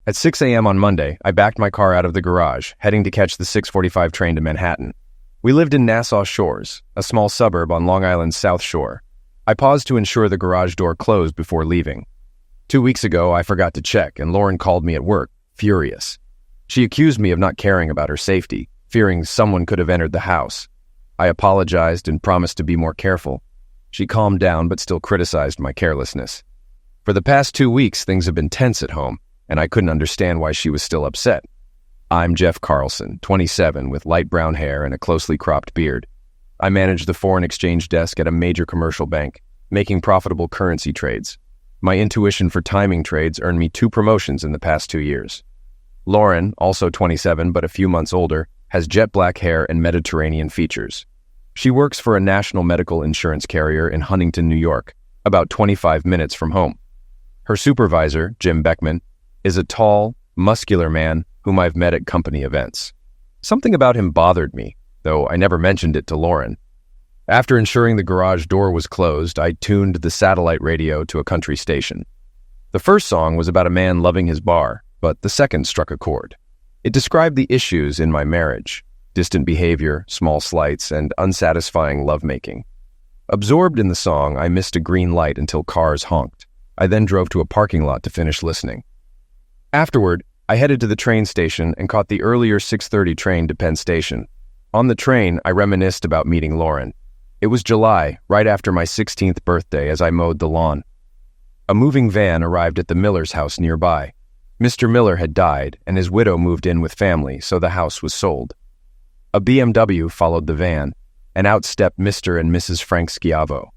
At 6 a.m. on Monday, I backed my car out of the garage, heading to catch the 6:45 train to Manhattan. We lived in Nassau Shores, a small suburb on Long Island's South Shore. I paused to ensure the garage door closed before leaving. 2 weeks ago, I forgot to check, and Lauren called me at work, furious. She accused me of not caring about her safety, fearing someone could have entered the house. I apologized and promised to be more careful. She calmed down but still criticized my carelessness. For the past 2 weeks, things have been tense at home, and I couldn't understand why she was still upset. I'm Jeff Carlson, 27, with light brown hair and a closely cropped beard. I manage the foreign exchange desk at a major commercial bank, making profitable currency trades. My intuition for timing trades earned me 2 promotions in the past 2 years. Lauren, also 27 but a few months older, has jet black hair and Mediterranean features. She works for a national medical insurance carrier in Huntington, New York, about 25 minutes from home. Her supervisor, Jim Beckman, is a tall, muscular man whom I've met at company events. Something about him bothered me, though I never mentioned it to Lauren. After ensuring the garage door was closed, I tuned the satellite radio to a country station. The first song was about a man loving his bar, but the second struck a chord. It described the issues in my marriage: distant behavior, small slights, and unsatisfying lovemaking. Absorbed in the song, I missed a green light until cars honked. I then drove to a parking lot to finish listening. Afterward, I headed to the train station and caught the earlier 6:30 train to Penn Station. On the train, I reminisced about meeting Lauren. It was July, right after my 16th birthday, as I mowed the lawn. A moving van arrived at the Miller's house nearby. Mr. Miller had died, and his widow moved in with family, so the house was sold. A BMW followed the van, and out stepped Mr. and Mrs. Frank Schiavo.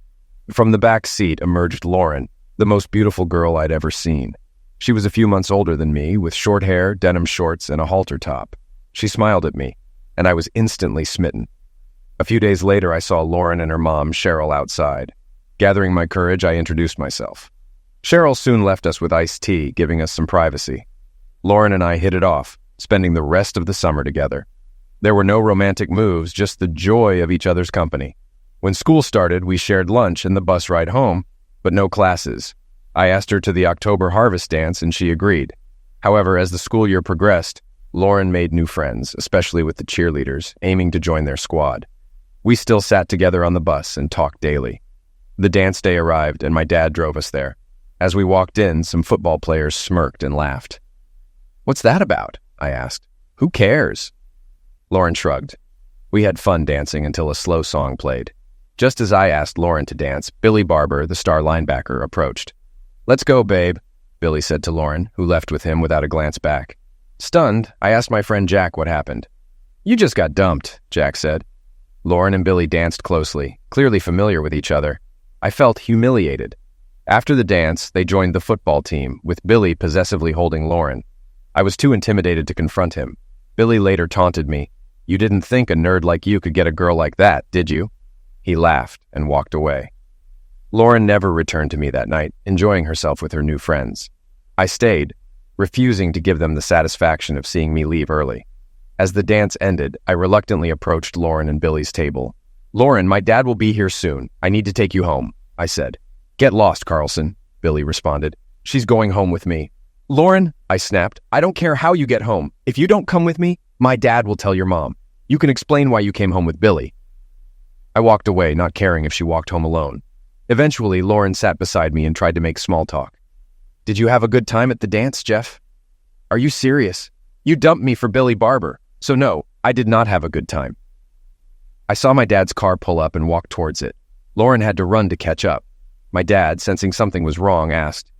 From the back seat emerged Lauren, the most beautiful girl I'd ever seen. She was a few months older than me, with short hair, denim shorts, and a halter top. She smiled at me, and I was instantly smitten. A few days later, I saw Lauren and her mom, Cheryl, outside. Gathering my courage, I introduced myself. Cheryl soon left us with iced tea, giving us some privacy. Lauren and I hit it off, spending the rest of the summer together. There were no romantic moves, just the joy of each other's company. When school started, we shared lunch and the bus ride home, but no classes. I asked her to the October harvest dance, and she agreed. However, as the school year progressed, Lauren made new friends, especially with the cheerleaders, aiming to join their squad. We still sat together on the bus and talked daily. The dance day arrived, and my dad drove us there. As we walked in, some football players smirked and laughed. "What's that about?" I asked. "Who cares?" Lauren shrugged. We had fun dancing until a slow song played. Just as I asked Lauren to dance, Billy Barber, the star linebacker, approached. "Let's go, babe," Billy said to Lauren, who left with him without a glance back. Stunned, I asked my friend Jack what happened. "You just got dumped," Jack said. Lauren and Billy danced closely, clearly familiar with each other. I felt humiliated. After the dance, they joined the football team, with Billy possessively holding Lauren. I was too intimidated to confront him. Billy later taunted me. "You didn't think a nerd like you could get a girl like that, did you?" He laughed and walked away. Lauren never returned to me that night, enjoying herself with her new friends. I stayed, refusing to give them the satisfaction of seeing me leave early. As the dance ended, I reluctantly approached Lauren and Billy's table. "Lauren, my dad will be here soon. I need to take you home," I said. "Get lost, Carlson," Billy responded. "She's going home with me." "Lauren," I snapped, "I don't care how you get home. If you don't come with me, my dad will tell your mom. You can explain why you came home with Billy." I walked away, not caring if she walked home alone. Eventually, Lauren sat beside me and tried to make small talk. "Did you have a good time at the dance, Jeff?" "Are you serious? You dumped me for Billy Barber. So no, I did not have a good time." I saw my dad's car pull up and walk towards it. Lauren had to run to catch up. My dad, sensing something was wrong, asked,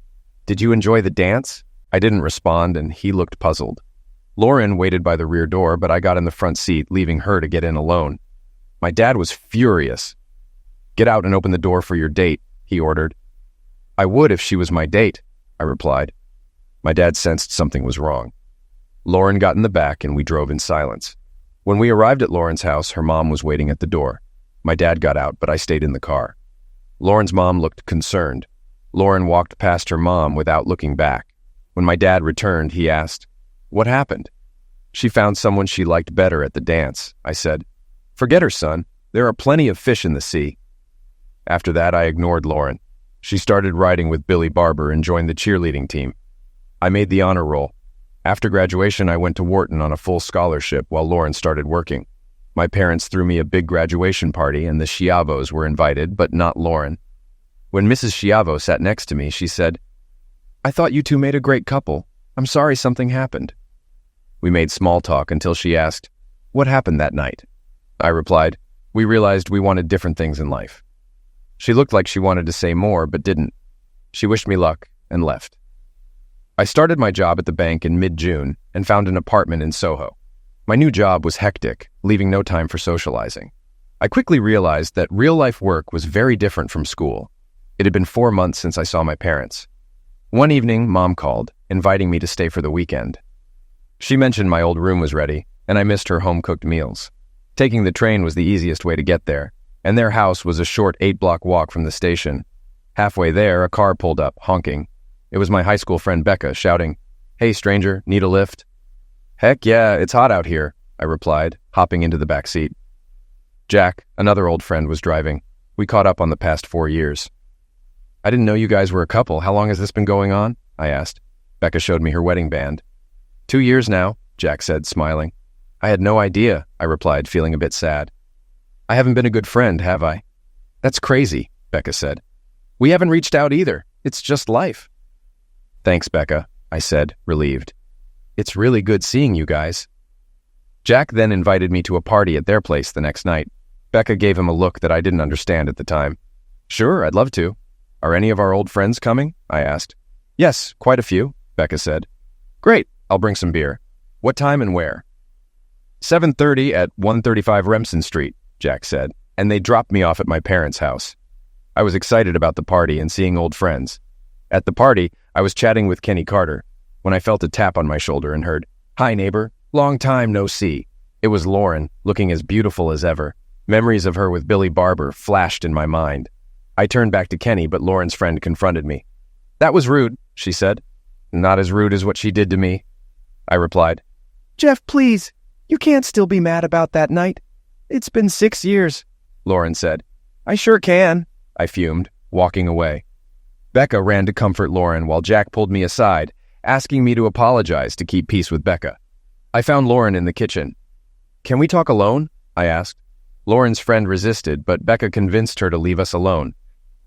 "Did you enjoy the dance?" I didn't respond, and he looked puzzled. Lauren waited by the rear door, but I got in the front seat, leaving her to get in alone. My dad was furious. "Get out and open the door for your date," he ordered. "I would if she was my date," I replied. My dad sensed something was wrong. Lauren got in the back, and we drove in silence. When we arrived at Lauren's house, her mom was waiting at the door. My dad got out, but I stayed in the car. Lauren's mom looked concerned. Lauren walked past her mom without looking back. When my dad returned, he asked, "What happened?" "She found someone she liked better at the dance," I said. "Forget her, son. There are plenty of fish in the sea." After that, I ignored Lauren. She started riding with Billy Barber and joined the cheerleading team. I made the honor roll. After graduation, I went to Wharton on a full scholarship while Lauren started working. My parents threw me a big graduation party and the Schiavos were invited, but not Lauren. When Mrs. Schiavo sat next to me, she said, "I thought you two made a great couple. I'm sorry something happened." We made small talk until she asked, "What happened that night?" I replied, "We realized we wanted different things in life." She looked like she wanted to say more, but didn't. She wished me luck and left. I started my job at the bank in mid-June and found an apartment in Soho. My new job was hectic, leaving no time for socializing. I quickly realized that real-life work was very different from school. It had been 4 months since I saw my parents. One evening, Mom called, inviting me to stay for the weekend. She mentioned my old room was ready, and I missed her home-cooked meals. Taking the train was the easiest way to get there, and their house was a short 8-block walk from the station. Halfway there, a car pulled up, honking. It was my high school friend Becca, shouting, "Hey, stranger, need a lift?" "Heck yeah, it's hot out here," I replied, hopping into the back seat. Jack, another old friend, was driving. We caught up on the past 4 years. "I didn't know you guys were a couple. How long has this been going on?" I asked. Becca showed me her wedding band. 2 years now," Jack said, smiling. "I had no idea," I replied, feeling a bit sad. "I haven't been a good friend, have I?" "That's crazy," Becca said. "We haven't reached out either. It's just life." "Thanks, Becca," I said, relieved. "It's really good seeing you guys." Jack then invited me to a party at their place the next night. Becca gave him a look that I didn't understand at the time. "Sure, I'd love to." "Are any of our old friends coming?" I asked. "Yes, quite a few," Becca said. "Great, I'll bring some beer. What time and where?" 7:30 at 135 Remsen Street, Jack said, and they dropped me off at my parents' house. I was excited about the party and seeing old friends. At the party, I was chatting with Kenny Carter when I felt a tap on my shoulder and heard, "Hi, neighbor. Long time no see." It was Lauren, looking as beautiful as ever. Memories of her with Billy Barber flashed in my mind. I turned back to Kenny, but Lauren's friend confronted me. "That was rude," she said. "Not as rude as what she did to me," I replied. "Jeff, please. You can't still be mad about that night. It's been 6 years," Lauren said. "I sure can," I fumed, walking away. Becca ran to comfort Lauren while Jack pulled me aside, asking me to apologize to keep peace with Becca. I found Lauren in the kitchen. "Can we talk alone?" I asked. Lauren's friend resisted, but Becca convinced her to leave us alone.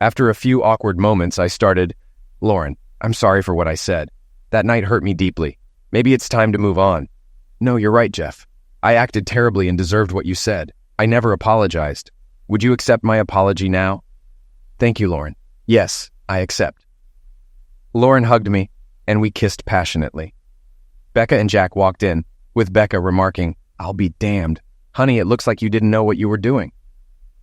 After a few awkward moments, I started, "Lauren, I'm sorry for what I said. That night hurt me deeply. Maybe it's time to move on." "No, you're right, Jeff. I acted terribly and deserved what you said. I never apologized. Would you accept my apology now?" "Thank you, Lauren. Yes, I accept." Lauren hugged me, and we kissed passionately. Becca and Jack walked in, with Becca remarking, "I'll be damned. Honey, it looks like you didn't know what you were doing."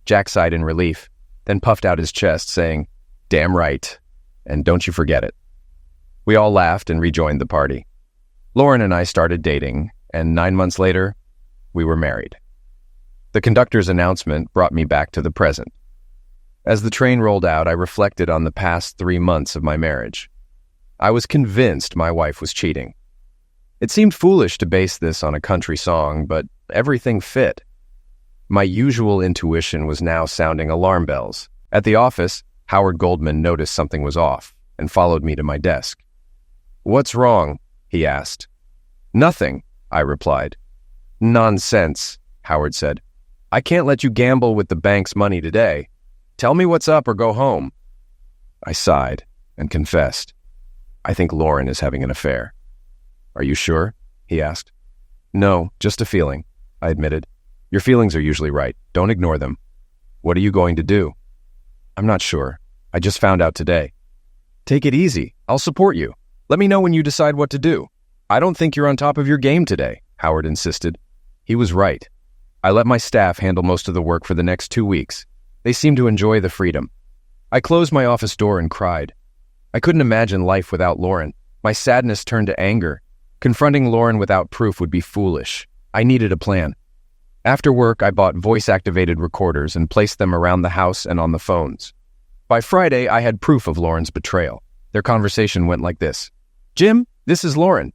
Jack sighed in relief, then puffed out his chest, saying, "Damn right, and don't you forget it." We all laughed and rejoined the party. Lauren and I started dating, and 9 months later, we were married. The conductor's announcement brought me back to the present. As the train rolled out, I reflected on the past 3 months of my marriage. I was convinced my wife was cheating. It seemed foolish to base this on a country song, but everything fit. My usual intuition was now sounding alarm bells. At the office, Howard Goldman noticed something was off and followed me to my desk. "What's wrong?" he asked. "Nothing," I replied. "Nonsense," Howard said. "I can't let you gamble with the bank's money today. Tell me what's up or go home." I sighed and confessed, "I think Lauren is having an affair." "Are you sure?" he asked. "No, just a feeling," I admitted. "Your feelings are usually right. Don't ignore them." "What are you going to do?" "I'm not sure. I just found out today." "Take it easy. I'll support you. Let me know when you decide what to do." "I don't think you're on top of your game today," Howard insisted. He was right. I let my staff handle most of the work for the next 2 weeks. They seemed to enjoy the freedom. I closed my office door and cried. I couldn't imagine life without Lauren. My sadness turned to anger. Confronting Lauren without proof would be foolish. I needed a plan. After work, I bought voice-activated recorders and placed them around the house and on the phones. By Friday, I had proof of Lauren's betrayal. Their conversation went like this. "Jim, this is Lauren."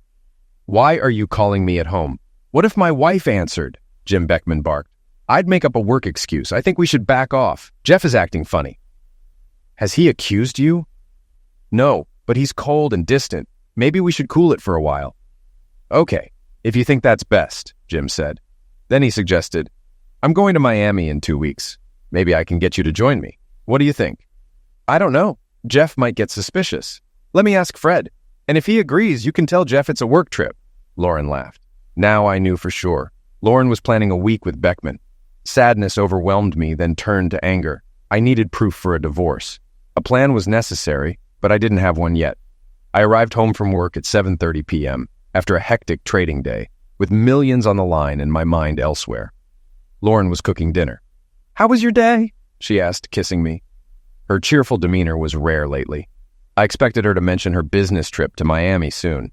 "Why are you calling me at home?" "What if my wife answered?" Jim Beckman barked. "I'd make up a work excuse. I think we should back off. Jeff is acting funny." "Has he accused you?" "No, but he's cold and distant. Maybe we should cool it for a while." Okay, if you think that's best, Jim said. Then he suggested, I'm going to Miami in 2 weeks. Maybe I can get you to join me. What do you think? I don't know. Jeff might get suspicious. Let me ask Fred. And if he agrees, you can tell Jeff it's a work trip. Lauren laughed. Now I knew for sure. Lauren was planning a week with Beckman. Sadness overwhelmed me, then turned to anger. I needed proof for a divorce. A plan was necessary, but I didn't have one yet. I arrived home from work at 7:30 p.m. after a hectic trading day, with millions on the line and my mind elsewhere. Lauren was cooking dinner. How was your day? She asked, kissing me. Her cheerful demeanor was rare lately. I expected her to mention her business trip to Miami soon.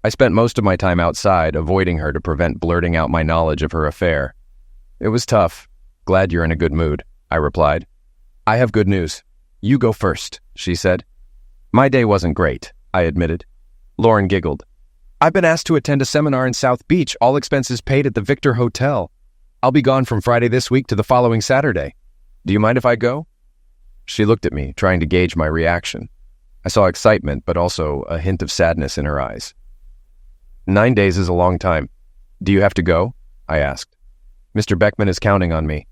I spent most of my time outside, avoiding her to prevent blurting out my knowledge of her affair. It was tough. Glad you're in a good mood, I replied. I have good news. You go first, she said. My day wasn't great, I admitted. Lauren giggled. I've been asked to attend a seminar in South Beach, all expenses paid at the Victor Hotel. I'll be gone from Friday this week to the following Saturday. Do you mind if I go? She looked at me, trying to gauge my reaction. I saw excitement, but also a hint of sadness in her eyes. 9 days is a long time. Do you have to go? I asked. Mr. Beckman is counting on me.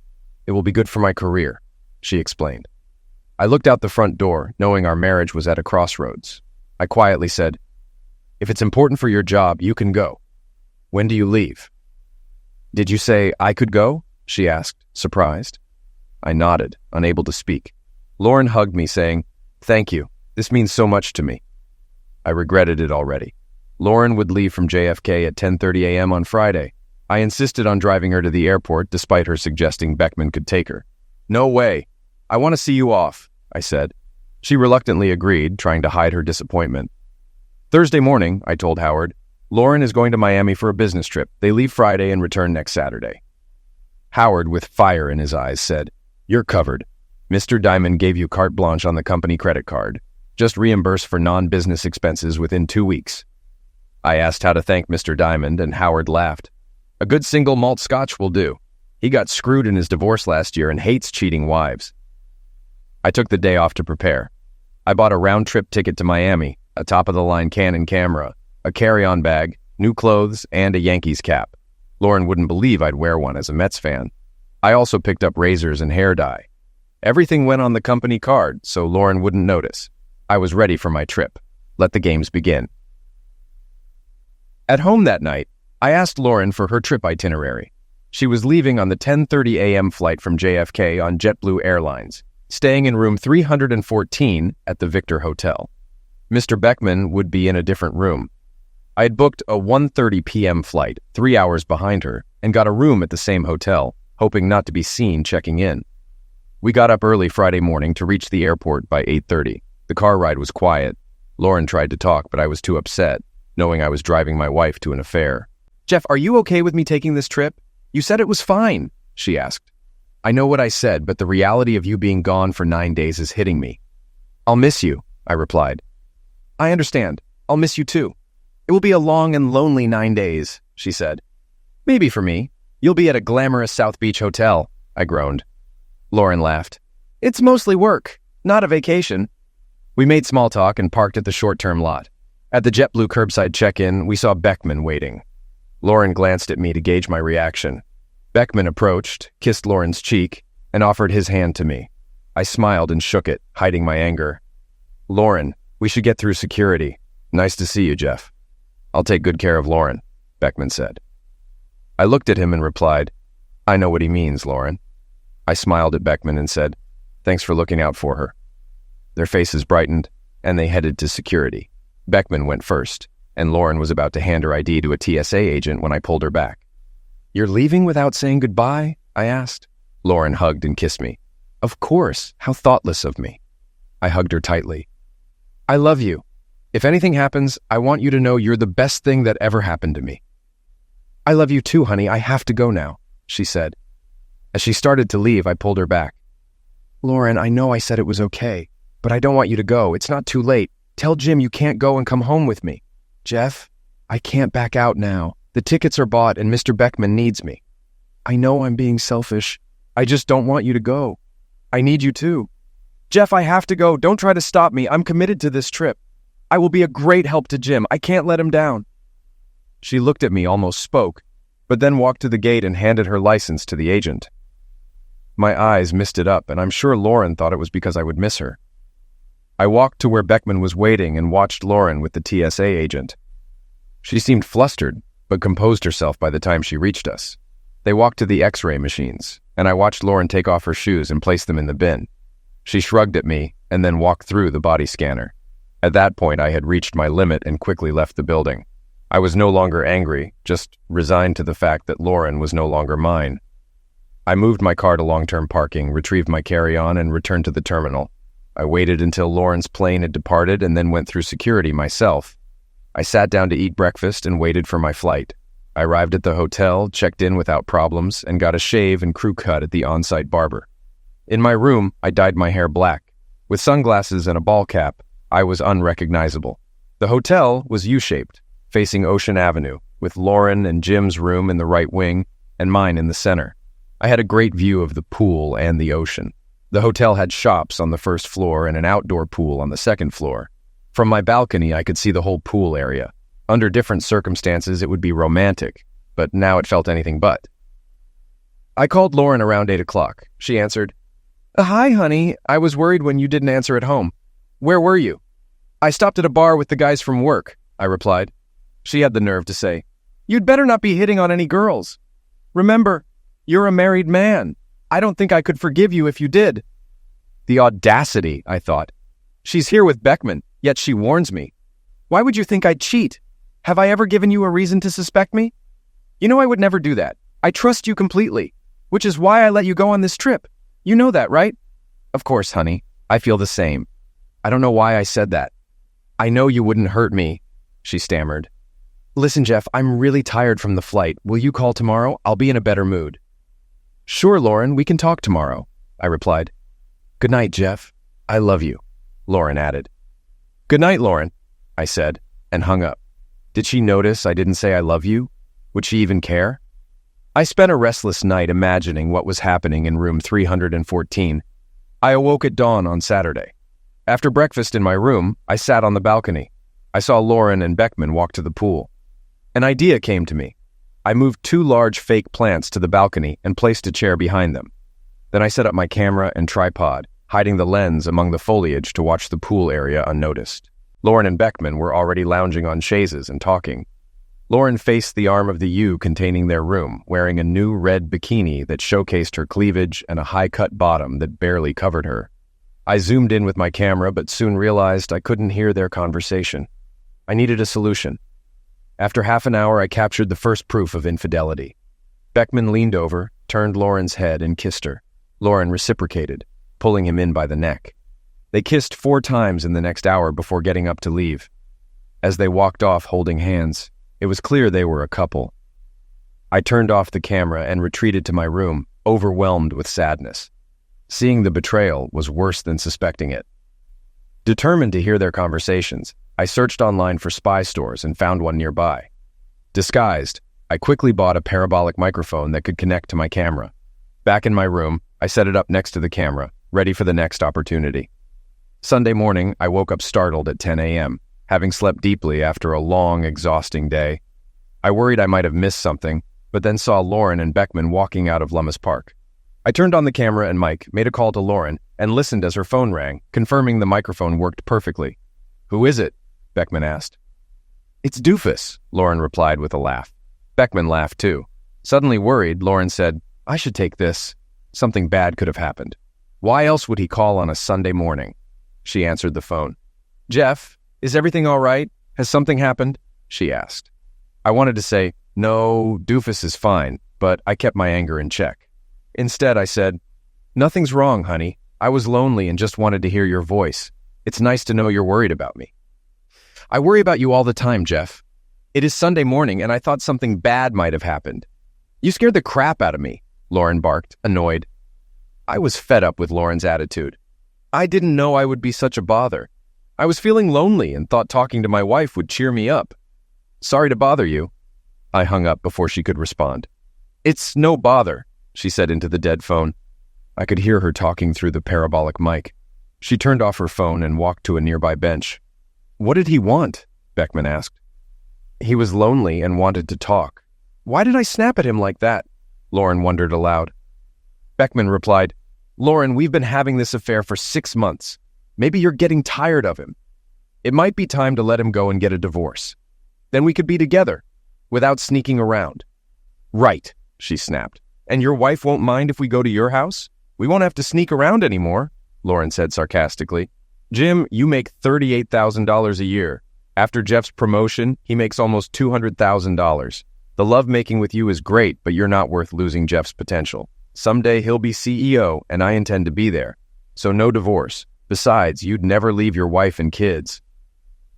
It will be good for my career, she explained. I looked out the front door, knowing our marriage was at a crossroads. I quietly said, If it's important for your job, you can go. When do you leave? Did you say I could go? She asked, surprised. I nodded, unable to speak. Lauren hugged me, saying, Thank you. This means so much to me. I regretted it already. Lauren would leave from JFK at 10:30 a.m. on Friday. I insisted on driving her to the airport, despite her suggesting Beckman could take her. No way. I want to see you off, I said. She reluctantly agreed, trying to hide her disappointment. Thursday morning, I told Howard, Lauren is going to Miami for a business trip. They leave Friday and return next Saturday. Howard, with fire in his eyes, said, You're covered. Mr. Diamond gave you carte blanche on the company credit card. Just reimburse for non-business expenses within 2 weeks. I asked how to thank Mr. Diamond, and Howard laughed. A good single malt scotch will do. He got screwed in his divorce last year and hates cheating wives. I took the day off to prepare. I bought a round-trip ticket to Miami, a top-of-the-line Canon camera, a carry-on bag, new clothes, and a Yankees cap. Lauren wouldn't believe I'd wear one as a Mets fan. I also picked up razors and hair dye. Everything went on the company card, so Lauren wouldn't notice. I was ready for my trip. Let the games begin. At home that night, I asked Lauren for her trip itinerary. She was leaving on the 10:30 a.m. flight from JFK on JetBlue Airlines, staying in room 314 at the Victor Hotel. Mr. Beckman would be in a different room. I had booked a 1:30 p.m. flight, 3 hours behind her, and got a room at the same hotel, hoping not to be seen checking in. We got up early Friday morning to reach the airport by 8:30. The car ride was quiet. Lauren tried to talk, but I was too upset, knowing I was driving my wife to an affair. Jeff, are you okay with me taking this trip? You said it was fine, she asked. I know what I said, but the reality of you being gone for 9 days is hitting me. I'll miss you, I replied. I understand. I'll miss you too. It will be a long and lonely 9 days, she said. Maybe for me. You'll be at a glamorous South Beach hotel, I groaned. Lauren laughed. It's mostly work, not a vacation. We made small talk and parked at the short-term lot. At the JetBlue curbside check-in, we saw Beckman waiting. Lauren glanced at me to gauge my reaction. Beckman approached, kissed Lauren's cheek, and offered his hand to me. I smiled and shook it, hiding my anger. Lauren, we should get through security. Nice to see you, Jeff. I'll take good care of Lauren, Beckman said. I looked at him and replied, I know what he means, Lauren. I smiled at Beckman and said, Thanks for looking out for her. Their faces brightened, and they headed to security. Beckman went first, and Lauren was about to hand her ID to a TSA agent when I pulled her back. You're leaving without saying goodbye? I asked. Lauren hugged and kissed me. Of course, how thoughtless of me. I hugged her tightly. I love you. If anything happens, I want you to know you're the best thing that ever happened to me. I love you too, honey. I have to go now, she said. As she started to leave, I pulled her back. Lauren, I know I said it was okay, but I don't want you to go. It's not too late. Tell Jim you can't go and come home with me. Jeff, I can't back out now. The tickets are bought and Mr. Beckman needs me. I know I'm being selfish. I just don't want you to go. I need you too. Jeff, I have to go. Don't try to stop me. I'm committed to this trip. I will be a great help to Jim. I can't let him down. She looked at me, almost spoke, but then walked to the gate and handed her license to the agent. My eyes misted up, and I'm sure Lauren thought it was because I would miss her. I walked to where Beckman was waiting and watched Lauren with the TSA agent. She seemed flustered, but composed herself by the time she reached us. They walked to the X-ray machines, and I watched Lauren take off her shoes and place them in the bin. She shrugged at me and then walked through the body scanner. At that point, I had reached my limit and quickly left the building. I was no longer angry, just resigned to the fact that Lauren was no longer mine. I moved my car to long-term parking, retrieved my carry-on, and returned to the terminal. I waited until Lauren's plane had departed and then went through security myself. I sat down to eat breakfast and waited for my flight. I arrived at the hotel, checked in without problems, and got a shave and crew cut at the on-site barber. In my room, I dyed my hair black. With sunglasses and a ball cap, I was unrecognizable. The hotel was U-shaped, facing Ocean Avenue, with Lauren and Jim's room in the right wing and mine in the center. I had a great view of the pool and the ocean. The hotel had shops on the first floor and an outdoor pool on the second floor. From my balcony, I could see the whole pool area. Under different circumstances, it would be romantic, but now it felt anything but. I called Lauren around 8 o'clock. She answered, "Hi, honey. I was worried when you didn't answer at home. Where were you?" "I stopped at a bar with the guys from work," I replied. She had the nerve to say, "You'd better not be hitting on any girls. Remember, you're a married man. I don't think I could forgive you if you did." The audacity, I thought. She's here with Beckman, yet she warns me. Why would you think I'd cheat? Have I ever given you a reason to suspect me? You know I would never do that. I trust you completely, which is why I let you go on this trip. You know that, right? Of course, honey. I feel the same. I don't know why I said that. I know you wouldn't hurt me, she stammered. Listen, Jeff, I'm really tired from the flight. Will you call tomorrow? I'll be in a better mood. Sure, Lauren, we can talk tomorrow, I replied. Good night, Jeff. I love you, Lauren added. Good night, Lauren, I said, and hung up. Did she notice I didn't say I love you? Would she even care? I spent a restless night imagining what was happening in room 314. I awoke at dawn on Saturday. After breakfast in my room, I sat on the balcony. I saw Lauren and Beckman walk to the pool. An idea came to me. I moved 2 large fake plants to the balcony and placed a chair behind them. Then I set up my camera and tripod, hiding the lens among the foliage to watch the pool area unnoticed. Lauren and Beckman were already lounging on chaises and talking. Lauren faced the arm of the U containing their room, wearing a new red bikini that showcased her cleavage and a high-cut bottom that barely covered her. I zoomed in with my camera, but soon realized I couldn't hear their conversation. I needed a solution. After half an hour, I captured the first proof of infidelity. Beckman leaned over, turned Lauren's head, and kissed her. Lauren reciprocated, pulling him in by the neck. They kissed 4 times in the next hour before getting up to leave. As they walked off holding hands, it was clear they were a couple. I turned off the camera and retreated to my room, overwhelmed with sadness. Seeing the betrayal was worse than suspecting it. Determined to hear their conversations, I searched online for spy stores and found one nearby. Disguised, I quickly bought a parabolic microphone that could connect to my camera. Back in my room, I set it up next to the camera, ready for the next opportunity. Sunday morning, I woke up startled at 10 a.m., having slept deeply after a long, exhausting day. I worried I might have missed something, but then saw Lauren and Beckman walking out of Lummis Park. I turned on the camera and mic, made a call to Lauren, and listened as her phone rang, confirming the microphone worked perfectly. Who is it? Beckman asked. It's Doofus, Lauren replied with a laugh. Beckman laughed too. Suddenly worried, Lauren said, I should take this. Something bad could have happened. Why else would he call on a Sunday morning? She answered the phone. Jeff, is everything all right? Has something happened? She asked. I wanted to say, no, Doofus is fine, but I kept my anger in check. Instead, I said, nothing's wrong, honey. I was lonely and just wanted to hear your voice. It's nice to know you're worried about me. I worry about you all the time, Jeff. It is Sunday morning, and I thought something bad might have happened. You scared the crap out of me, Lauren barked, annoyed. I was fed up with Lauren's attitude. I didn't know I would be such a bother. I was feeling lonely and thought talking to my wife would cheer me up. Sorry to bother you. I hung up before she could respond. It's no bother, she said into the dead phone. I could hear her talking through the parabolic mic. She turned off her phone and walked to a nearby bench. What did he want? Beckman asked. He was lonely and wanted to talk. Why did I snap at him like that? Lauren wondered aloud. Beckman replied, Lauren, we've been having this affair for 6 months. Maybe you're getting tired of him. It might be time to let him go and get a divorce. Then we could be together, without sneaking around. Right, she snapped. And your wife won't mind if we go to your house? We won't have to sneak around anymore, Lauren said sarcastically. Jim, you make $38,000 a year. After Jeff's promotion, he makes almost $200,000. The lovemaking with you is great, but you're not worth losing Jeff's potential. Someday he'll be CEO, and I intend to be there. So no divorce. Besides, you'd never leave your wife and kids.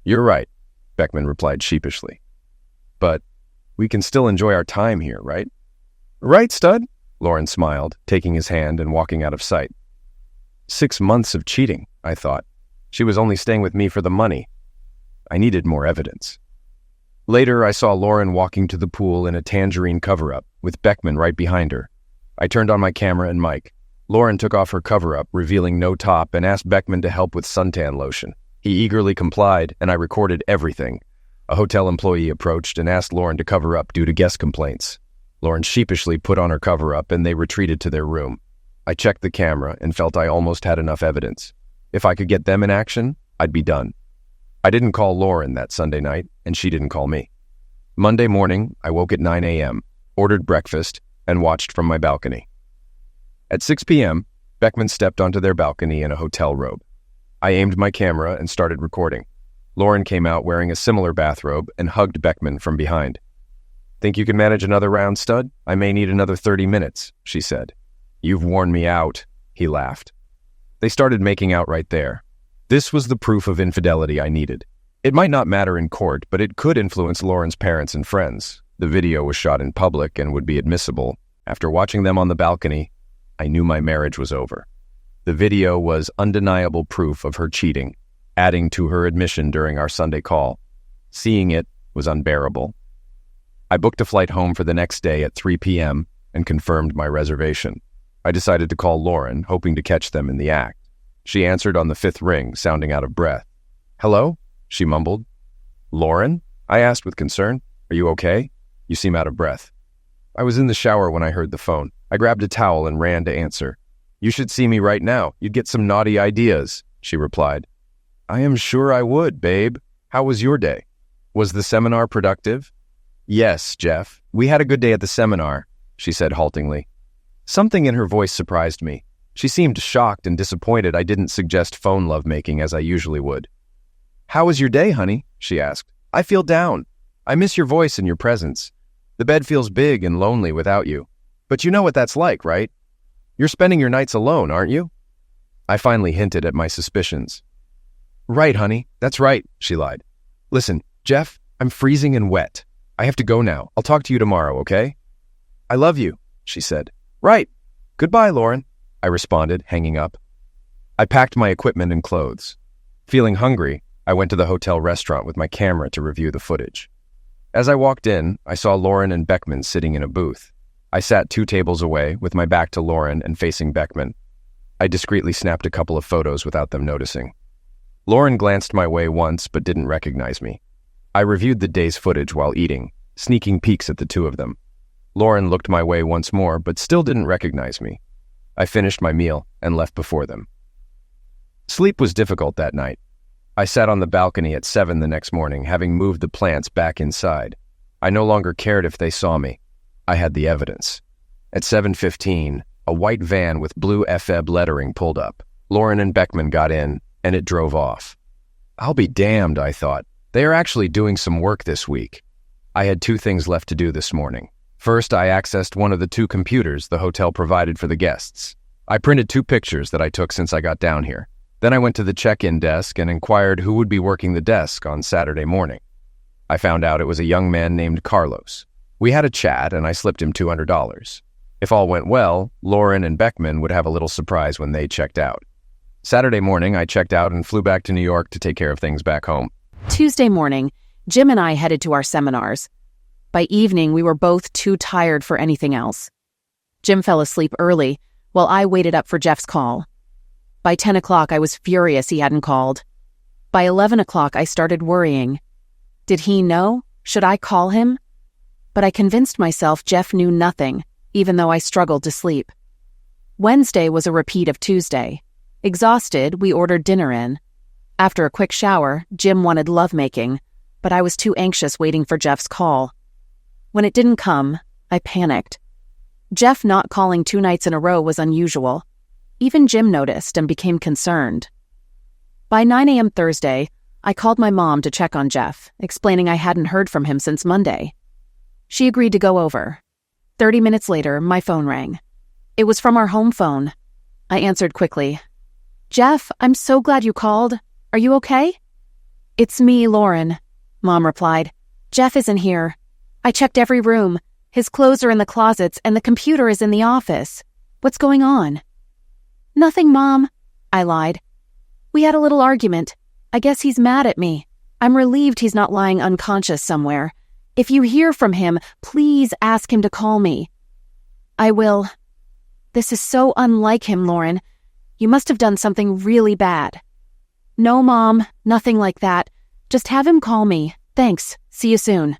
You're right, Beckman replied sheepishly. But we can still enjoy our time here, right? Right, stud? Lauren smiled, taking his hand and walking out of sight. 6 months of cheating, I thought. She was only staying with me for the money. I needed more evidence. Later, I saw Lauren walking to the pool in a tangerine cover-up, with Beckman right behind her. I turned on my camera and mic. Lauren took off her cover-up, revealing no top, and asked Beckman to help with suntan lotion. He eagerly complied, and I recorded everything. A hotel employee approached and asked Lauren to cover up due to guest complaints. Lauren sheepishly put on her cover-up, and they retreated to their room. I checked the camera and felt I almost had enough evidence. If I could get them in action, I'd be done. I didn't call Lauren that Sunday night, and she didn't call me. Monday morning, I woke at 9 a.m., ordered breakfast, and watched from my balcony. At 6 p.m., Beckman stepped onto their balcony in a hotel robe. I aimed my camera and started recording. Lauren came out wearing a similar bathrobe and hugged Beckman from behind. Think you can manage another round, stud? I may need another 30 minutes, she said. You've worn me out, he laughed. They started making out right there. This was the proof of infidelity I needed. It might not matter in court, but it could influence Lauren's parents and friends. The video was shot in public and would be admissible. After watching them on the balcony, I knew my marriage was over. The video was undeniable proof of her cheating, adding to her admission during our Sunday call. Seeing it was unbearable. I booked a flight home for the next day at 3 p.m. and confirmed my reservation. I decided to call Lauren, hoping to catch them in the act. She answered on the 5th ring, sounding out of breath. Hello? She mumbled. Lauren? I asked with concern. Are you okay? You seem out of breath. I was in the shower when I heard the phone. I grabbed a towel and ran to answer. You should see me right now. You'd get some naughty ideas, she replied. I am sure I would, babe. How was your day? Was the seminar productive? Yes, Jeff. We had a good day at the seminar, she said haltingly. Something in her voice surprised me. She seemed shocked and disappointed I didn't suggest phone lovemaking as I usually would. How was your day, honey? She asked. I feel down. I miss your voice and your presence. The bed feels big and lonely without you. But you know what that's like, right? You're spending your nights alone, aren't you? I finally hinted at my suspicions. Right, honey. That's right, she lied. Listen, Jeff, I'm freezing and wet. I have to go now. I'll talk to you tomorrow, okay? I love you, she said. Right. Goodbye, Lauren, I responded, hanging up. I packed my equipment and clothes. Feeling hungry, I went to the hotel restaurant with my camera to review the footage. As I walked in, I saw Lauren and Beckman sitting in a booth. I sat 2 tables away, with my back to Lauren and facing Beckman. I discreetly snapped a couple of photos without them noticing. Lauren glanced my way once, but didn't recognize me. I reviewed the day's footage while eating, sneaking peeks at the 2 of them. Lauren looked my way once more, but still didn't recognize me. I finished my meal and left before them. Sleep was difficult that night. I sat on the balcony at 7 the next morning, having moved the plants back inside. I no longer cared if they saw me. I had the evidence. At 7:15, a white van with blue FEB lettering pulled up. Lauren and Beckman got in, and it drove off. I'll be damned, I thought. They are actually doing some work this week. I had 2 things left to do this morning. First, I accessed one of the 2 computers the hotel provided for the guests. I printed 2 pictures that I took since I got down here. Then I went to the check-in desk and inquired who would be working the desk on Saturday morning. I found out it was a young man named Carlos. We had a chat, and I slipped him $200. If all went well, Lauren and Beckman would have a little surprise when they checked out. Saturday morning, I checked out and flew back to New York to take care of things back home. Tuesday morning, Jim and I headed to our seminars. By evening, we were both too tired for anything else. Jim fell asleep early, while I waited up for Jeff's call. By 10 o'clock, I was furious he hadn't called. By 11 o'clock, I started worrying. Did he know? Should I call him? But I convinced myself Jeff knew nothing, even though I struggled to sleep. Wednesday was a repeat of Tuesday. Exhausted, we ordered dinner in. After a quick shower, Jim wanted lovemaking, but I was too anxious waiting for Jeff's call. When it didn't come, I panicked. Jeff not calling 2 nights in a row was unusual. Even Jim noticed and became concerned. By 9 a.m. Thursday, I called my mom to check on Jeff, explaining I hadn't heard from him since Monday. She agreed to go over. 30 minutes later, my phone rang. It was from our home phone. I answered quickly. "Jeff, I'm so glad you called. Are you okay?" "It's me, Lauren," Mom replied. "Jeff isn't here. I checked every room. His clothes are in the closets and the computer is in the office. What's going on?" "Nothing, Mom," I lied. "We had a little argument. I guess he's mad at me. I'm relieved he's not lying unconscious somewhere. If you hear from him, please ask him to call me." "I will." "This is so unlike him, Lauren. You must have done something really bad." "No, Mom, nothing like that. Just have him call me. Thanks. See you soon."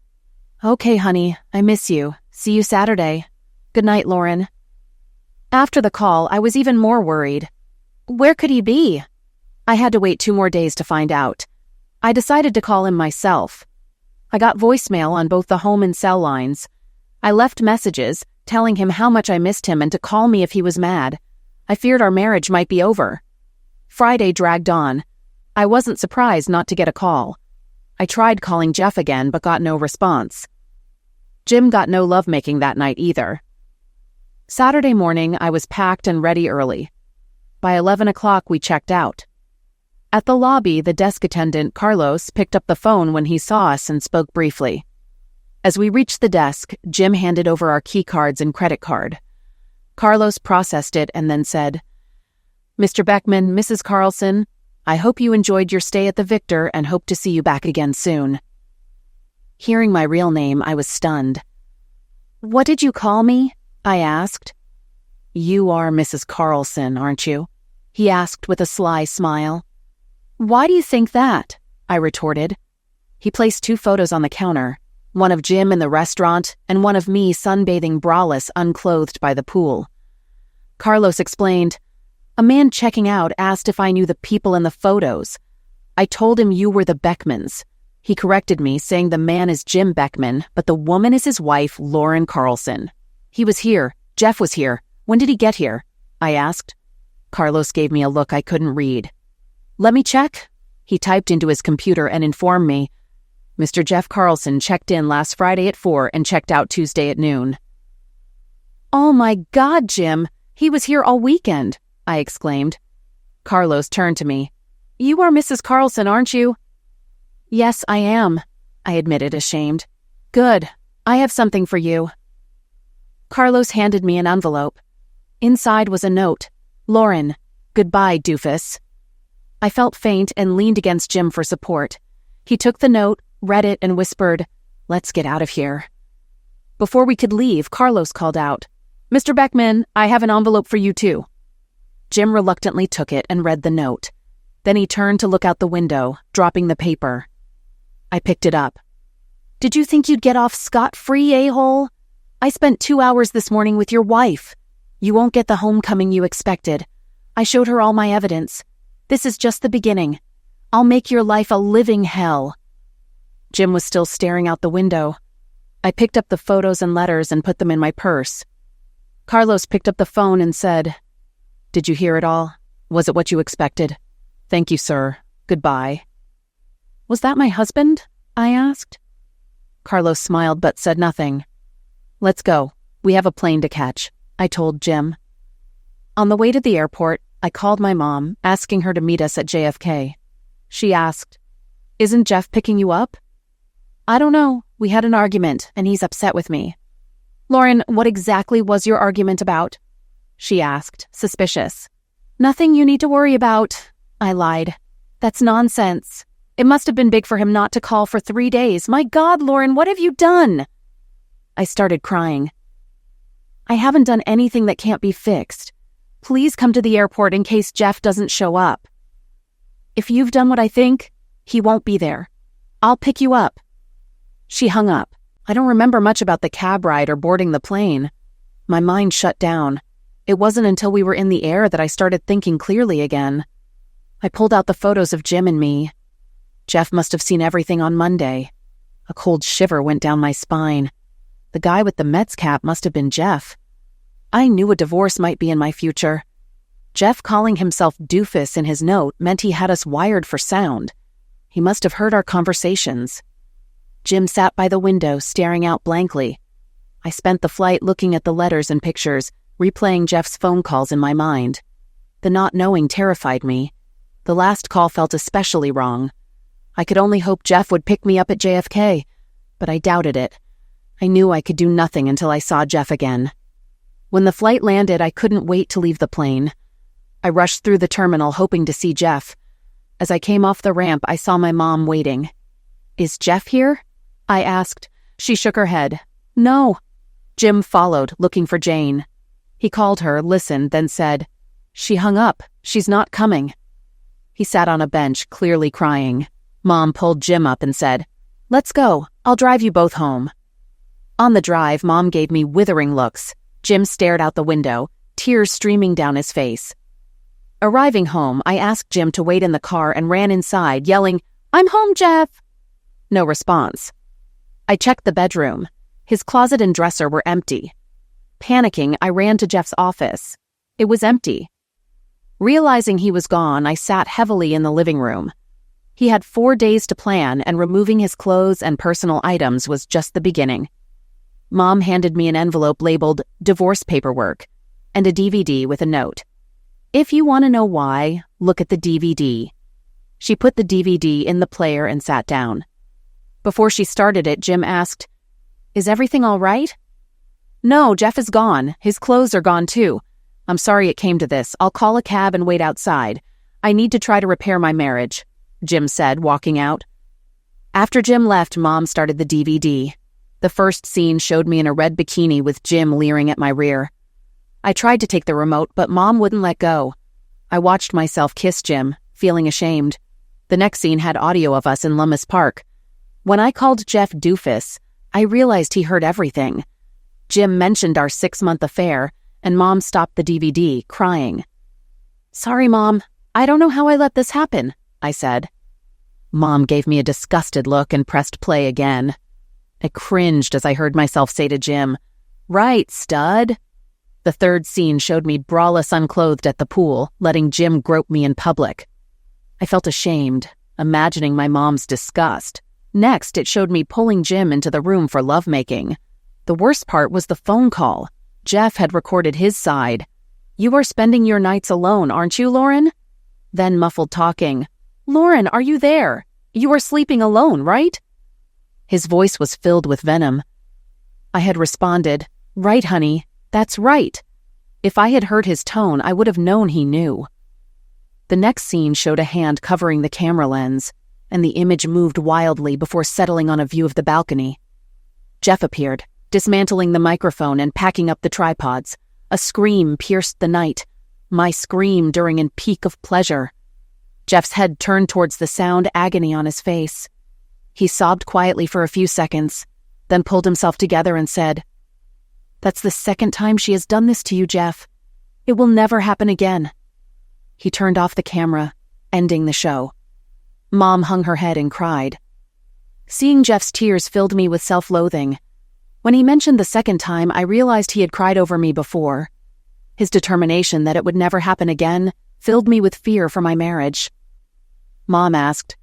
"Okay, honey. I miss you. See you Saturday. Good night, Lauren." After the call, I was even more worried. Where could he be? I had to wait 2 more days to find out. I decided to call him myself. I got voicemail on both the home and cell lines. I left messages telling him how much I missed him and to call me if he was mad. I feared our marriage might be over. Friday dragged on. I wasn't surprised not to get a call. I tried calling Jeff again but got no response. Jim got no lovemaking that night either. Saturday morning, I was packed and ready early. By 11 o'clock, we checked out. At the lobby, the desk attendant, Carlos, picked up the phone when he saw us and spoke briefly. As we reached the desk, Jim handed over our key cards and credit card. Carlos processed it and then said, "Mr. Beckman, Mrs. Carlson, I hope you enjoyed your stay at the Victor and hope to see you back again soon." Hearing my real name, I was stunned. "What did you call me?" I asked. "You are Mrs. Carlson, aren't you?" he asked with a sly smile. "Why do you think that?" I retorted. He placed 2 photos on the counter, one of Jim in the restaurant and one of me sunbathing braless unclothed by the pool. Carlos explained, "A man checking out asked if I knew the people in the photos. I told him you were the Beckmans. He corrected me, saying the man is Jim Beckman, but the woman is his wife, Lauren Carlson. He was here. Jeff was here. When did he get here?" I asked. Carlos gave me a look I couldn't read. "Let me check." He typed into his computer and informed me, "Mr. Jeff Carlson checked in last Friday at 4 and checked out Tuesday at noon." "Oh my God, Jim! He was here all weekend!" I exclaimed. Carlos turned to me. "You are Mrs. Carlson, aren't you?" "Yes, I am," I admitted, ashamed. "Good. I have something for you." Carlos handed me an envelope. Inside was a note. "Lauren, goodbye, doofus." I felt faint and leaned against Jim for support. He took the note, read it, and whispered, "Let's get out of here." Before we could leave, Carlos called out, "Mr. Beckman, I have an envelope for you too." Jim reluctantly took it and read the note. Then he turned to look out the window, dropping the paper. I picked it up. "Did you think you'd get off scot-free, a-hole? I spent 2 hours this morning with your wife. You won't get the homecoming you expected. I showed her all my evidence. This is just the beginning. I'll make your life a living hell." Jim was still staring out the window. I picked up the photos and letters and put them in my purse. Carlos picked up the phone and said, "Did you hear it all? Was it what you expected? Thank you, sir. Goodbye." "Was that my husband?" I asked. Carlos smiled but said nothing. "Let's go. We have a plane to catch," I told Jim. On the way to the airport, I called my mom, asking her to meet us at JFK. She asked, "Isn't Jeff picking you up?" "I don't know. We had an argument, and he's upset with me." "Lauren, what exactly was your argument about?" she asked, suspicious. "Nothing you need to worry about," I lied. "That's nonsense. It must have been big for him not to call for 3 days. My God, Lauren, what have you done?" I started crying. "I haven't done anything that can't be fixed. Please come to the airport in case Jeff doesn't show up. If you've done what I think, he won't be there. I'll pick you up." She hung up. I don't remember much about the cab ride or boarding the plane. My mind shut down. It wasn't until we were in the air that I started thinking clearly again. I pulled out the photos of Jim and me. Jeff must have seen everything on Monday. A cold shiver went down my spine. The guy with the Mets cap must have been Jeff. I knew a divorce might be in my future. Jeff calling himself Doofus in his note meant he had us wired for sound. He must have heard our conversations. Jim sat by the window, staring out blankly. I spent the flight looking at the letters and pictures, replaying Jeff's phone calls in my mind. The not knowing terrified me. The last call felt especially wrong. I could only hope Jeff would pick me up at JFK, but I doubted it. I knew I could do nothing until I saw Jeff again. When the flight landed, I couldn't wait to leave the plane. I rushed through the terminal, hoping to see Jeff. As I came off the ramp, I saw my mom waiting. "Is Jeff here?" I asked. She shook her head. "No." Jim followed, looking for Jane. He called her, listened, then said, "She hung up. She's not coming." He sat on a bench, clearly crying. Mom pulled Jim up and said, "Let's go. I'll drive you both home." On the drive, Mom gave me withering looks. Jim stared out the window, tears streaming down his face. Arriving home, I asked Jim to wait in the car and ran inside, yelling, "I'm home, Jeff!" No response. I checked the bedroom. His closet and dresser were empty. Panicking, I ran to Jeff's office. It was empty. Realizing he was gone, I sat heavily in the living room. He had 4 days to plan, and removing his clothes and personal items was just the beginning. Mom handed me an envelope labeled divorce paperwork and a DVD with a note. "If you want to know why, look at the DVD." She put the DVD in the player and sat down. Before she started it, Jim asked, "Is everything all right?" "No, Jeff is gone. His clothes are gone too. I'm sorry it came to this. I'll call a cab and wait outside. I need to try to repair my marriage," Jim said, walking out. After Jim left, Mom started the DVD. The first scene showed me in a red bikini with Jim leering at my rear. I tried to take the remote, but Mom wouldn't let go. I watched myself kiss Jim, feeling ashamed. The next scene had audio of us in Lummis Park. When I called Jeff Doofus, I realized he heard everything. Jim mentioned our 6-month affair, and Mom stopped the DVD, crying. "Sorry, Mom. I don't know how I let this happen," I said. Mom gave me a disgusted look and pressed play again. I cringed as I heard myself say to Jim, "Right, stud." The third scene showed me braless unclothed at the pool, letting Jim grope me in public. I felt ashamed, imagining my mom's disgust. Next, it showed me pulling Jim into the room for lovemaking. The worst part was the phone call. Jeff had recorded his side. "You are spending your nights alone, aren't you, Lauren?" Then muffled talking. "Lauren, are you there? You are sleeping alone, right?" His voice was filled with venom. I had responded, "Right, honey, that's right." If I had heard his tone, I would have known he knew. The next scene showed a hand covering the camera lens, and the image moved wildly before settling on a view of the balcony. Jeff appeared, dismantling the microphone and packing up the tripods. A scream pierced the night, my scream during a peak of pleasure. Jeff's head turned towards the sound, agony on his face. He sobbed quietly for a few seconds, then pulled himself together and said, "That's the second time she has done this to you, Jeff. It will never happen again." He turned off the camera, ending the show. Mom hung her head and cried. Seeing Jeff's tears filled me with self-loathing. When he mentioned the second time, I realized he had cried over me before. His determination that it would never happen again filled me with fear for my marriage. Mom asked,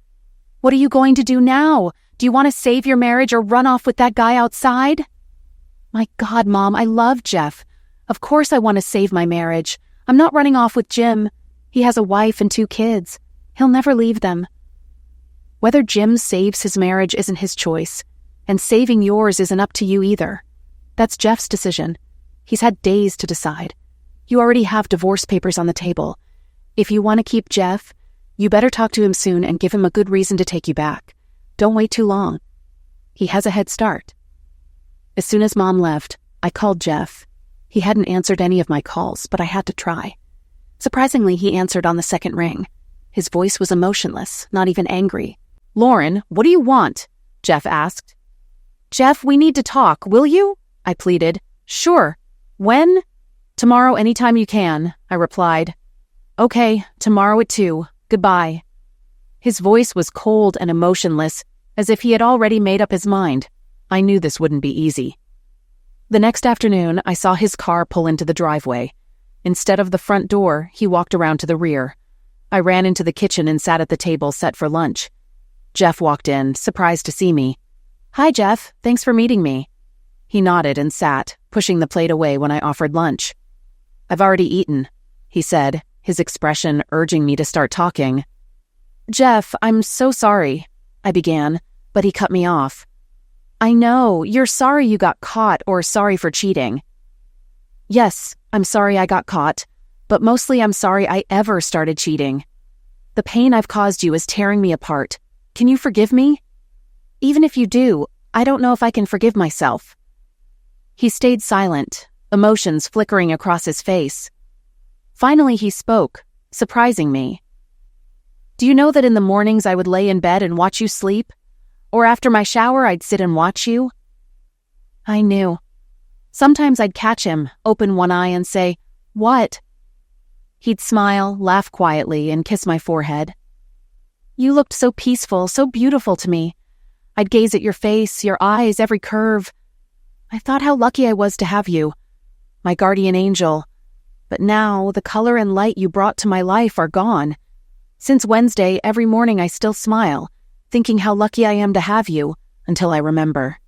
"What are you going to do now? Do you want to save your marriage or run off with that guy outside?" "My God, Mom, I love Jeff. Of course I want to save my marriage. I'm not running off with Jim. He has a wife and 2 kids. He'll never leave them." Whether Jim saves his marriage isn't his choice, and saving yours isn't up to you either. That's Jeff's decision. He's had days to decide. You already have divorce papers on the table. If you want to keep Jeff, you better talk to him soon and give him a good reason to take you back. Don't wait too long. He has a head start. As soon as Mom left, I called Jeff. He hadn't answered any of my calls, but I had to try. Surprisingly, he answered on the second ring. His voice was emotionless, not even angry. "Lauren, what do you want?" Jeff asked. Jeff, we need to talk, will you? I pleaded. Sure. When? Tomorrow anytime you can, I replied. Okay, tomorrow at 2. Goodbye. His voice was cold and emotionless, as if he had already made up his mind. I knew this wouldn't be easy. The next afternoon, I saw his car pull into the driveway. Instead of the front door, he walked around to the rear. I ran into the kitchen and sat at the table set for lunch. Jeff walked in, surprised to see me. Hi, Jeff. Thanks for meeting me. He nodded and sat, pushing the plate away when I offered lunch. I've already eaten, he said, his expression urging me to start talking. Jeff, I'm so sorry, I began, but he cut me off. I know, you're sorry you got caught or sorry for cheating. Yes, I'm sorry I got caught, but mostly I'm sorry I ever started cheating. The pain I've caused you is tearing me apart. Can you forgive me? Even if you do, I don't know if I can forgive myself. He stayed silent, emotions flickering across his face. Finally he spoke, surprising me. Do you know that in the mornings I would lay in bed and watch you sleep? Or after my shower I'd sit and watch you? I knew. Sometimes I'd catch him, open one eye and say, "What?" He'd smile, laugh quietly, and kiss my forehead. You looked so peaceful, so beautiful to me. I'd gaze at your face, your eyes, every curve. I thought how lucky I was to have you, my guardian angel. But now, the color and light you brought to my life are gone. Since Wednesday, every morning I still smile, thinking how lucky I am to have you, until I remember.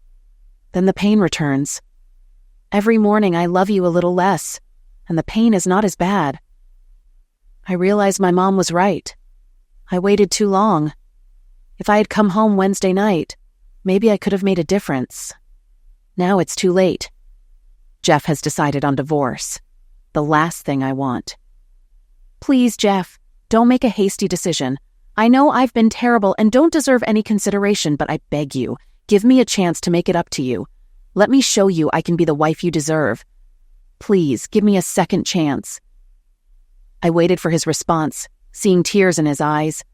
Then the pain returns. Every morning I love you a little less, and the pain is not as bad. I realize my mom was right. I waited too long. If I had come home Wednesday night, maybe I could have made a difference. Now it's too late. Jeff has decided on divorce. The last thing I want. Please, Jeff, don't make a hasty decision. I know I've been terrible and don't deserve any consideration, but I beg you, give me a chance to make it up to you. Let me show you I can be the wife you deserve. Please, give me a second chance. I waited for his response, seeing tears in his eyes.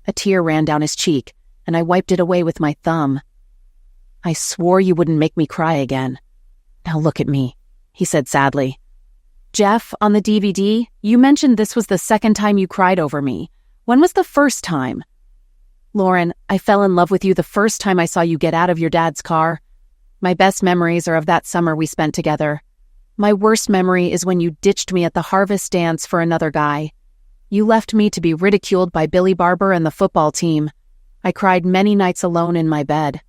A tear ran down his cheek, and I wiped it away with my thumb. I swore you wouldn't make me cry again. Now look at me, he said sadly. Jeff, on the DVD, you mentioned this was the second time you cried over me. When was the first time? Lauren, I fell in love with you the first time I saw you get out of your dad's car. My best memories are of that summer we spent together. My worst memory is when you ditched me at the harvest dance for another guy. You left me to be ridiculed by Billy Barber and the football team. I cried many nights alone in my bed.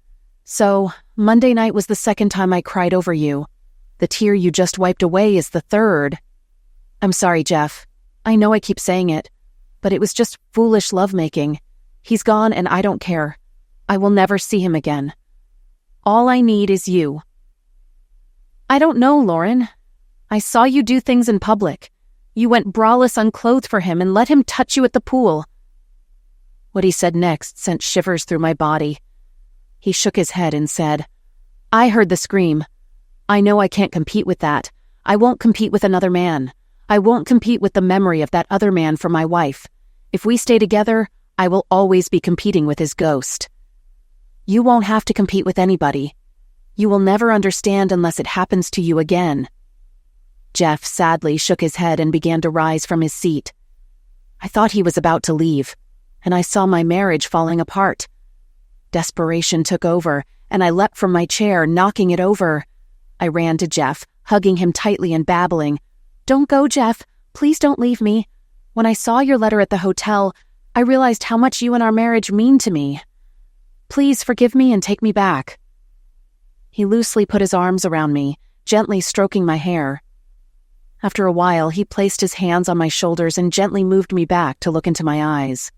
So, Monday night was the second time I cried over you. The tear you just wiped away is the third. I'm sorry, Jeff. I know I keep saying it, but it was just foolish lovemaking. He's gone and I don't care. I will never see him again. All I need is you. I don't know, Lauren. I saw you do things in public. You went braless unclothed for him and let him touch you at the pool. What he said next sent shivers through my body. He shook his head and said, I heard the scream. I know I can't compete with that. I won't compete with another man. I won't compete with the memory of that other man for my wife. If we stay together, I will always be competing with his ghost. You won't have to compete with anybody. You will never understand unless it happens to you again. Jeff sadly shook his head and began to rise from his seat. I thought he was about to leave, and I saw my marriage falling apart. Desperation took over, and I leapt from my chair, knocking it over. I ran to Jeff, hugging him tightly and babbling, Don't go, Jeff. Please don't leave me. When I saw your letter at the hotel, I realized how much you and our marriage mean to me. Please forgive me and take me back. He loosely put his arms around me, gently stroking my hair. After a while, he placed his hands on my shoulders and gently moved me back to look into my eyes.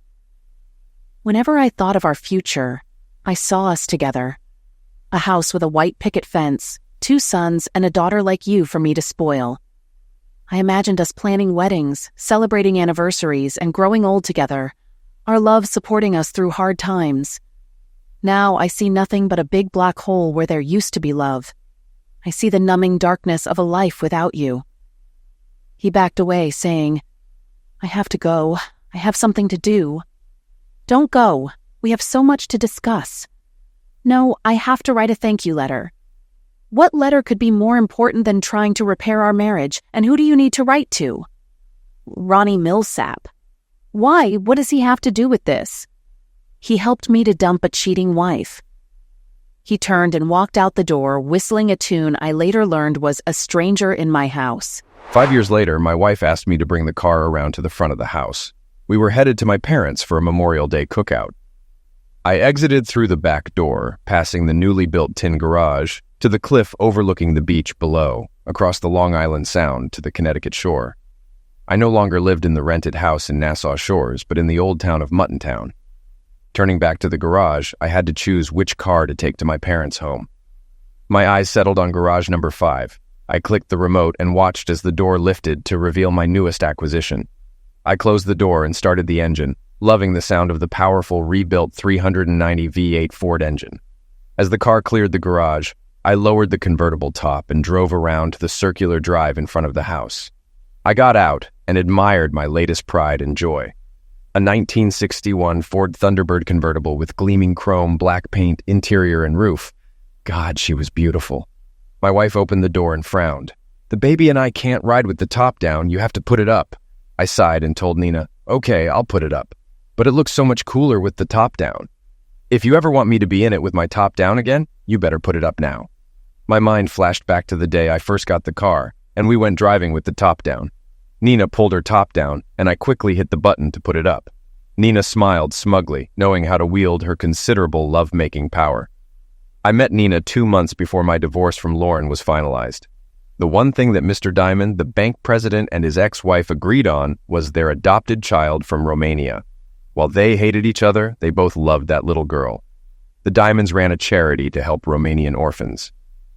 Whenever I thought of our future, I saw us together. A house with a white picket fence, 2 sons, and a daughter like you for me to spoil. I imagined us planning weddings, celebrating anniversaries, and growing old together, our love supporting us through hard times. Now I see nothing but a big black hole where there used to be love. I see the numbing darkness of a life without you. He backed away, saying, I have to go. I have something to do. Don't go. We have so much to discuss. No, I have to write a thank you letter. What letter could be more important than trying to repair our marriage, and who do you need to write to? Ronnie Millsap. Why? What does he have to do with this? He helped me to dump a cheating wife. He turned and walked out the door, whistling a tune I later learned was A Stranger in My House. 5 years later, my wife asked me to bring the car around to the front of the house. We were headed to my parents' for a Memorial Day cookout. I exited through the back door, passing the newly built tin garage, to the cliff overlooking the beach below, across the Long Island Sound to the Connecticut shore. I no longer lived in the rented house in Nassau Shores, but in the old town of Muttontown. Turning back to the garage, I had to choose which car to take to my parents' home. My eyes settled on garage number 5. I clicked the remote and watched as the door lifted to reveal my newest acquisition. I closed the door and started the engine, loving the sound of the powerful rebuilt 390 V8 Ford engine. As the car cleared the garage, I lowered the convertible top and drove around to the circular drive in front of the house. I got out and admired my latest pride and joy. A 1961 Ford Thunderbird convertible with gleaming chrome, black paint, interior, and roof. God, she was beautiful. My wife opened the door and frowned. "The baby and I can't ride with the top down, you have to put it up." I sighed and told Nina, "Okay, I'll put it up. But it looks so much cooler with the top down. If you ever want me to be in it with my top down again, you better put it up now." My mind flashed back to the day I first got the car, and we went driving with the top down. Nina pulled her top down, and I quickly hit the button to put it up. Nina smiled smugly, knowing how to wield her considerable love-making power. I met Nina 2 months before my divorce from Lauren was finalized. The one thing that Mr. Diamond, the bank president, and his ex-wife agreed on was their adopted child from Romania. While they hated each other, they both loved that little girl. The Diamonds ran a charity to help Romanian orphans.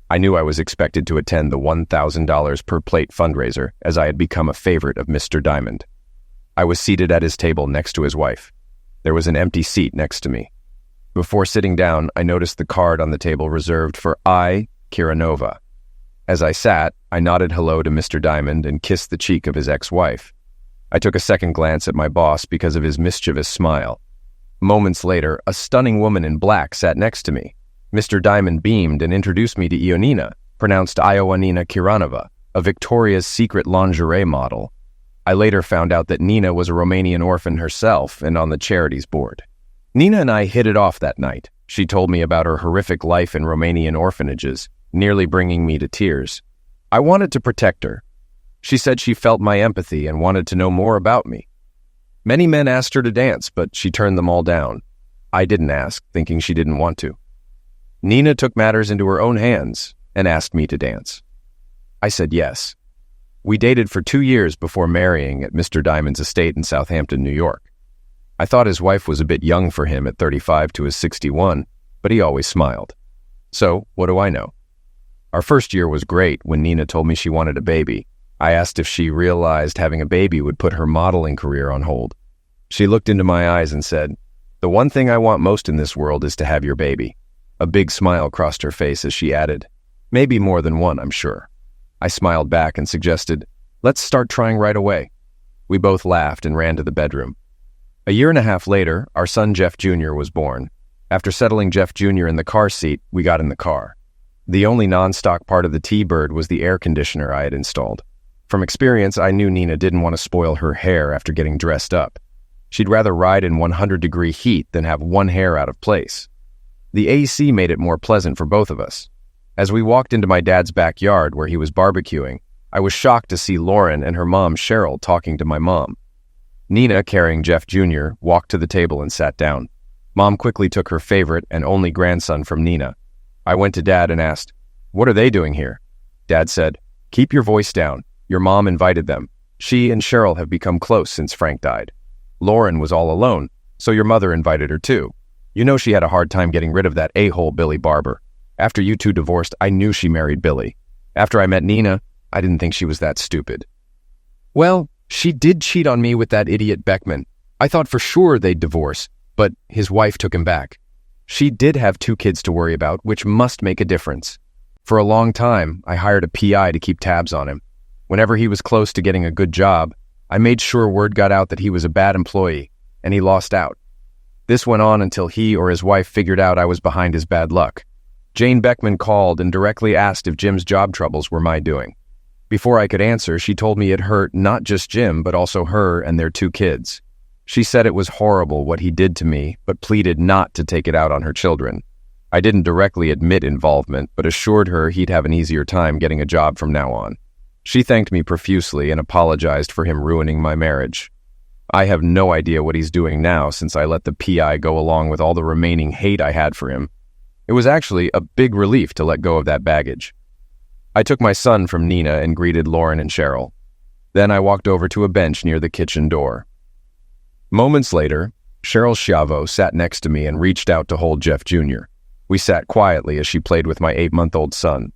I knew I was expected to attend the $1,000 per plate fundraiser, as I had become a favorite of Mr. Diamond. I was seated at his table next to his wife. There was an empty seat next to me. Before sitting down, I noticed the card on the table reserved for I, Kiranova. As I sat, I nodded hello to Mr. Diamond and kissed the cheek of his ex-wife. I took a second glance at my boss because of his mischievous smile. Moments later, a stunning woman in black sat next to me. Mr. Diamond beamed and introduced me to Ionina, pronounced Ioanina Kiranova, a Victoria's Secret lingerie model. I later found out that Nina was a Romanian orphan herself and on the charities board. Nina and I hit it off that night. She told me about her horrific life in Romanian orphanages, nearly bringing me to tears. I wanted to protect her. She said she felt my empathy and wanted to know more about me. Many men asked her to dance, but she turned them all down. I didn't ask, thinking she didn't want to. Nina took matters into her own hands and asked me to dance. I said yes. We dated for 2 years before marrying at Mr. Diamond's estate in Southampton, New York. I thought his wife was a bit young for him at 35 to his 61, but he always smiled. So, what do I know? Our first year was great when Nina told me she wanted a baby. I asked if she realized having a baby would put her modeling career on hold. She looked into my eyes and said, "The one thing I want most in this world is to have your baby." A big smile crossed her face as she added, "Maybe more than one, I'm sure." I smiled back and suggested, "Let's start trying right away." We both laughed and ran to the bedroom. A year and a half later, our son Jeff Jr. was born. After settling Jeff Jr. in the car seat, we got in the car. The only non-stock part of the T-Bird was the air conditioner I had installed. From experience, I knew Nina didn't want to spoil her hair after getting dressed up. She'd rather ride in 100-degree heat than have one hair out of place. The AC made it more pleasant for both of us. As we walked into my dad's backyard where he was barbecuing, I was shocked to see Lauren and her mom Cheryl talking to my mom. Nina, carrying Jeff Jr., walked to the table and sat down. Mom quickly took her favorite and only grandson from Nina. I went to Dad and asked, "What are they doing here?" Dad said, "Keep your voice down. Your mom invited them. She and Cheryl have become close since Frank died. Lauren was all alone, so your mother invited her too. You know she had a hard time getting rid of that a-hole Billy Barber. After you two divorced, I knew she married Billy. After I met Nina, I didn't think she was that stupid." "Well, she did cheat on me with that idiot Beckman. I thought for sure they'd divorce, but his wife took him back. She did have 2 kids to worry about, which must make a difference. For a long time, I hired a PI to keep tabs on him. Whenever he was close to getting a good job, I made sure word got out that he was a bad employee, and he lost out. This went on until he or his wife figured out I was behind his bad luck. Jane Beckman called and directly asked if Jim's job troubles were my doing. Before I could answer, she told me it hurt not just Jim, but also her and their 2 kids. She said it was horrible what he did to me, but pleaded not to take it out on her children. I didn't directly admit involvement, but assured her he'd have an easier time getting a job from now on. She thanked me profusely and apologized for him ruining my marriage. I have no idea what he's doing now since I let the PI go along with all the remaining hate I had for him. It was actually a big relief to let go of that baggage. I took my son from Nina and greeted Lauren and Cheryl. Then I walked over to a bench near the kitchen door. Moments later, Cheryl Schiavo sat next to me and reached out to hold Jeff Jr. We sat quietly as she played with my 8-month-old son.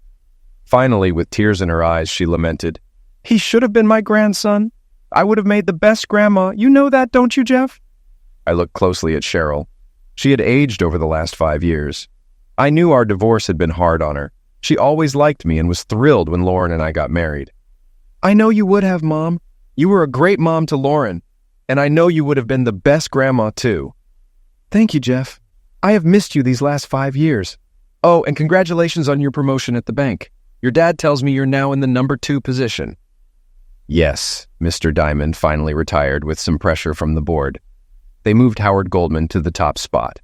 Finally, with tears in her eyes, she lamented, "He should have been my grandson. I would have made the best grandma. You know that, don't you, Jeff?" I looked closely at Cheryl. She had aged over the last 5 years. I knew our divorce had been hard on her. She always liked me and was thrilled when Lauren and I got married. "I know you would have, Mom. You were a great mom to Lauren, and I know you would have been the best grandma, too." "Thank you, Jeff. I have missed you these last 5 years. Oh, and congratulations on your promotion at the bank. Your dad tells me you're now in the number 2 position." Yes, Mr. Diamond finally retired with some pressure from the board. They moved Howard Goldman to the top spot,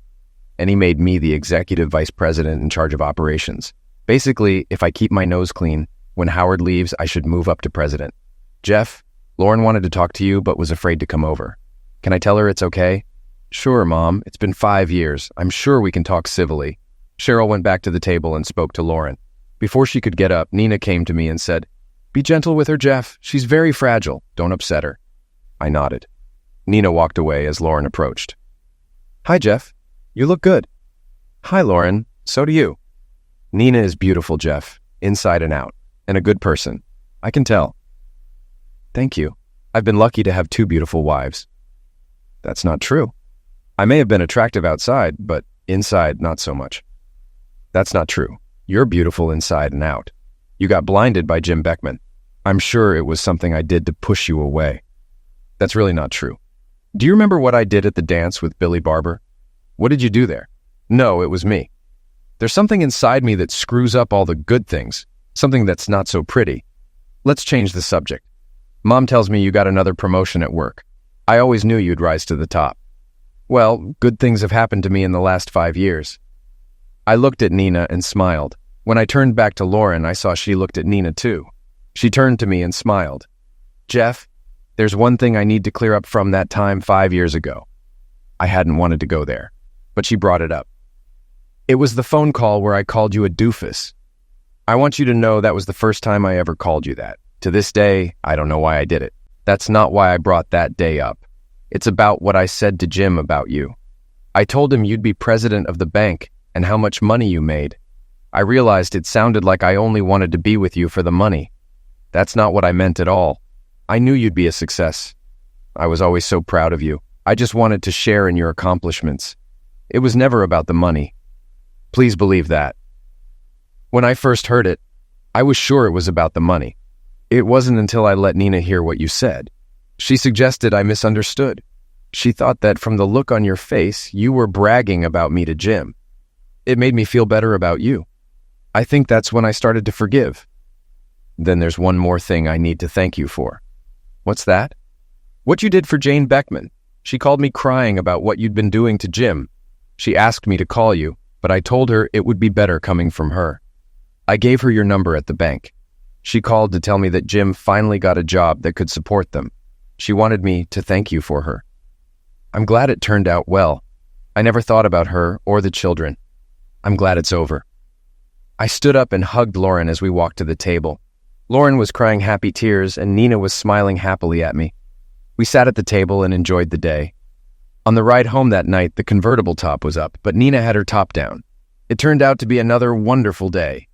and he made me the executive vice president in charge of operations. Basically, if I keep my nose clean, when Howard leaves, I should move up to president. "Jeff, Lauren wanted to talk to you but was afraid to come over. Can I tell her it's okay?" "Sure, Mom. It's been 5 years. I'm sure we can talk civilly." Cheryl went back to the table and spoke to Lauren. Before she could get up, Nina came to me and said, "Be gentle with her, Jeff. She's very fragile. Don't upset her." I nodded. Nina walked away as Lauren approached. "Hi, Jeff. You look good." "Hi, Lauren. So do you." "Nina is beautiful, Jeff, inside and out, and a good person. I can tell." "Thank you. I've been lucky to have 2 beautiful wives." "That's not true. I may have been attractive outside, but inside, not so much." "That's not true. You're beautiful inside and out. You got blinded by Jim Beckman. I'm sure it was something I did to push you away." "That's really not true. Do you remember what I did at the dance with Billy Barber? What did you do there?" "No, it was me. There's something inside me that screws up all the good things, something that's not so pretty. Let's change the subject. Mom tells me you got another promotion at work. I always knew you'd rise to the top." "Well, good things have happened to me in the last 5 years." I looked at Nina and smiled. When I turned back to Lauren, I saw she looked at Nina too. She turned to me and smiled. "Jeff, there's one thing I need to clear up from that time 5 years ago." I hadn't wanted to go there, but she brought it up. "It was the phone call where I called you a doofus. I want you to know that was the first time I ever called you that. To this day, I don't know why I did it. That's not why I brought that day up. It's about what I said to Jim about you. I told him you'd be president of the bank and how much money you made. I realized it sounded like I only wanted to be with you for the money. That's not what I meant at all. I knew you'd be a success. I was always so proud of you. I just wanted to share in your accomplishments. It was never about the money. Please believe that." When I first heard it, I was sure it was about the money. It wasn't until I let Nina hear what you said. She suggested I misunderstood. She thought that from the look on your face, you were bragging about me to Jim. It made me feel better about you. I think that's when I started to forgive. Then there's one more thing I need to thank you for." "What's that?" "What you did for Jane Beckman. She called me crying about what you'd been doing to Jim. She asked me to call you, but I told her it would be better coming from her. I gave her your number at the bank. She called to tell me that Jim finally got a job that could support them. She wanted me to thank you for her. I'm glad it turned out well. I never thought about her or the children. I'm glad it's over." I stood up and hugged Lauren as we walked to the table. Lauren was crying happy tears and Nina was smiling happily at me. We sat at the table and enjoyed the day. On the ride home that night, the convertible top was up, but Nina had her top down. It turned out to be another wonderful day.